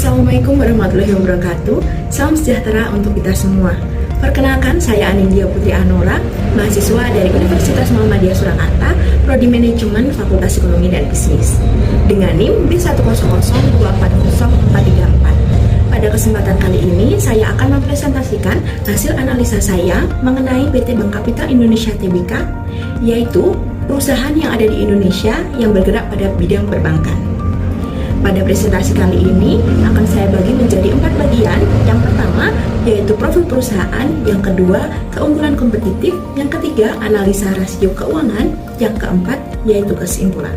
Assalamualaikum warahmatullahi wabarakatuh. Salam sejahtera untuk kita semua. Perkenalkan, saya Anindya Putri Anora, mahasiswa dari Universitas Muhammadiyah Surakarta, Prodi Manajemen Fakultas Ekonomi dan Bisnis, dengan NIM B100240434. Pada kesempatan kali ini, saya akan mempresentasikan hasil analisa saya mengenai PT Bank Kapital Indonesia Tbk, yaitu perusahaan yang ada di Indonesia yang bergerak pada bidang perbankan. Pada presentasi kali ini akan saya bagi menjadi 4 bagian. Yang pertama yaitu profil perusahaan, yang kedua keunggulan kompetitif, yang ketiga analisa rasio keuangan, yang keempat yaitu kesimpulan.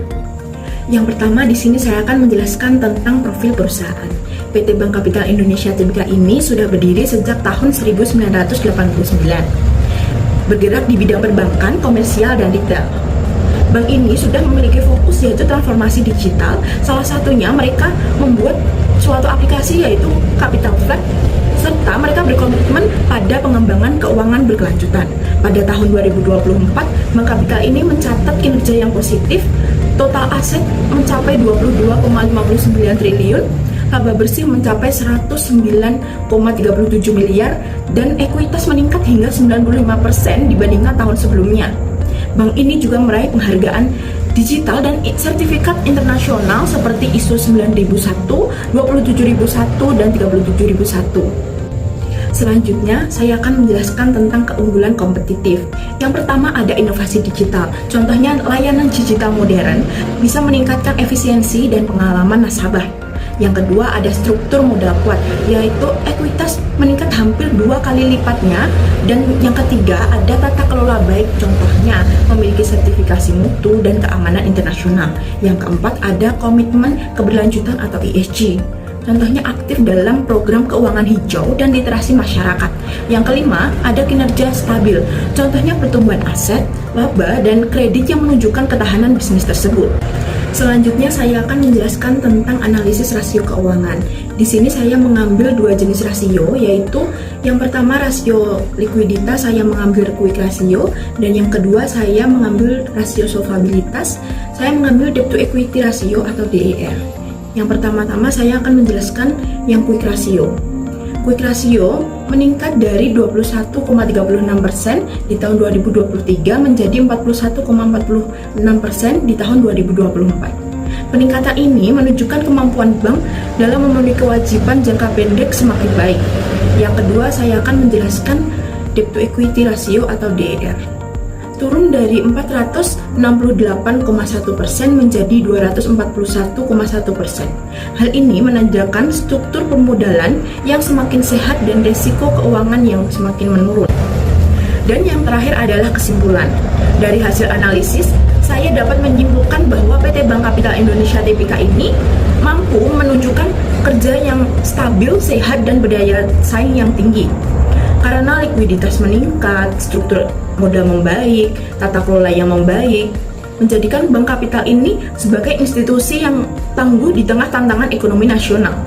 Yang pertama di sini saya akan menjelaskan tentang profil perusahaan. PT Bank Kapital Indonesia Tbk ini sudah berdiri sejak tahun 1989. Bergerak di bidang perbankan, komersial, dan retail. Bank ini sudah memiliki fokus yaitu transformasi digital. Salah satunya mereka membuat suatu aplikasi yaitu Capital Flag, serta mereka berkomitmen pada pengembangan keuangan berkelanjutan. Pada tahun 2024, Bank Kapital ini mencatat kinerja yang positif. Total aset mencapai 22,59 triliun, laba bersih mencapai 109,37 miliar, dan ekuitas meningkat hingga 95% dibandingkan tahun sebelumnya. Bank ini juga meraih penghargaan digital dan sertifikat internasional seperti ISO 9001, 27001, dan 37001. Selanjutnya, saya akan menjelaskan tentang keunggulan kompetitif. Yang pertama ada inovasi digital. Contohnya, layanan digital modern bisa meningkatkan efisiensi dan pengalaman nasabah. Yang kedua ada struktur modal kuat, yaitu ekuitas meningkat hampir 2 kali lipatnya. Dan yang ketiga ada tata kelola baik, contohnya memiliki sertifikasi mutu dan keamanan internasional. Yang keempat ada komitmen keberlanjutan atau ESG, contohnya aktif dalam program keuangan hijau dan literasi masyarakat. Yang kelima ada kinerja stabil, contohnya pertumbuhan aset, laba, dan kredit yang menunjukkan ketahanan bisnis tersebut. Selanjutnya saya akan menjelaskan tentang analisis rasio keuangan. Di sini saya mengambil 2 jenis rasio, yaitu yang pertama rasio likuiditas, saya mengambil quick rasio, dan yang kedua saya mengambil rasio solvabilitas, saya mengambil debt to equity ratio atau DER. Yang pertama-tama saya akan menjelaskan yang quick ratio. Quick ratio meningkat dari 21,36% di tahun 2023 menjadi 41,46% di tahun 2024. Peningkatan ini menunjukkan kemampuan bank dalam memenuhi kewajiban jangka pendek semakin baik. Yang kedua, saya akan menjelaskan debt to equity ratio atau DER. Turun dari 468,1% menjadi 241,1%. Hal ini menandakan struktur permodalan yang semakin sehat dan risiko keuangan yang semakin menurun. Dan yang terakhir adalah kesimpulan. Dari hasil analisis, saya dapat menyimpulkan bahwa PT Bank Kapital Indonesia Tbk ini mampu menunjukkan kerja yang stabil, sehat, dan berdaya saing yang tinggi. Karena likuiditas meningkat, struktur modal membaik, tata kelola yang membaik, menjadikan Bank Kapital ini sebagai institusi yang tangguh di tengah tantangan ekonomi nasional.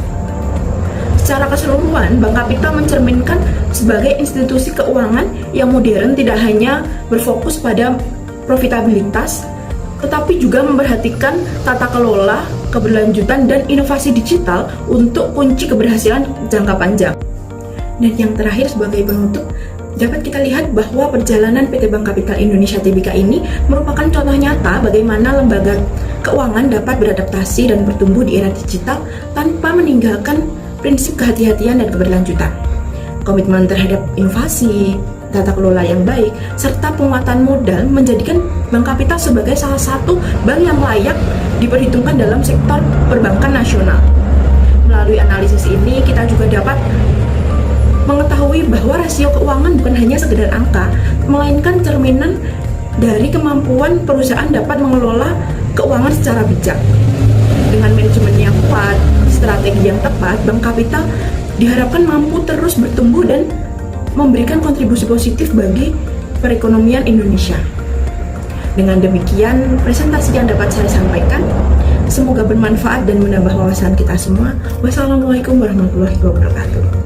Secara keseluruhan, Bank Kapital mencerminkan sebagai institusi keuangan yang modern, tidak hanya berfokus pada profitabilitas, tetapi juga memperhatikan tata kelola, keberlanjutan, dan inovasi digital untuk kunci keberhasilan jangka panjang. Dan yang terakhir sebagai penutup, dapat kita lihat bahwa perjalanan PT Bank Kapital Indonesia Tbk ini merupakan contoh nyata bagaimana lembaga keuangan dapat beradaptasi dan bertumbuh di era digital tanpa meninggalkan prinsip kehati-hatian dan keberlanjutan. Komitmen terhadap inovasi, tata kelola yang baik, serta penguatan modal menjadikan Bank Kapital sebagai salah satu bank yang layak diperhitungkan dalam sektor perbankan nasional. Melalui analisis ini kita juga dapat mengetahui bahwa rasio keuangan bukan hanya sekedar angka, melainkan cerminan dari kemampuan perusahaan dapat mengelola keuangan secara bijak. Dengan manajemen yang kuat, strategi yang tepat, Bank Kapital diharapkan mampu terus bertumbuh dan memberikan kontribusi positif bagi perekonomian Indonesia. Dengan demikian, presentasi yang dapat saya sampaikan, semoga bermanfaat dan menambah wawasan kita semua. Wassalamualaikum warahmatullahi wabarakatuh.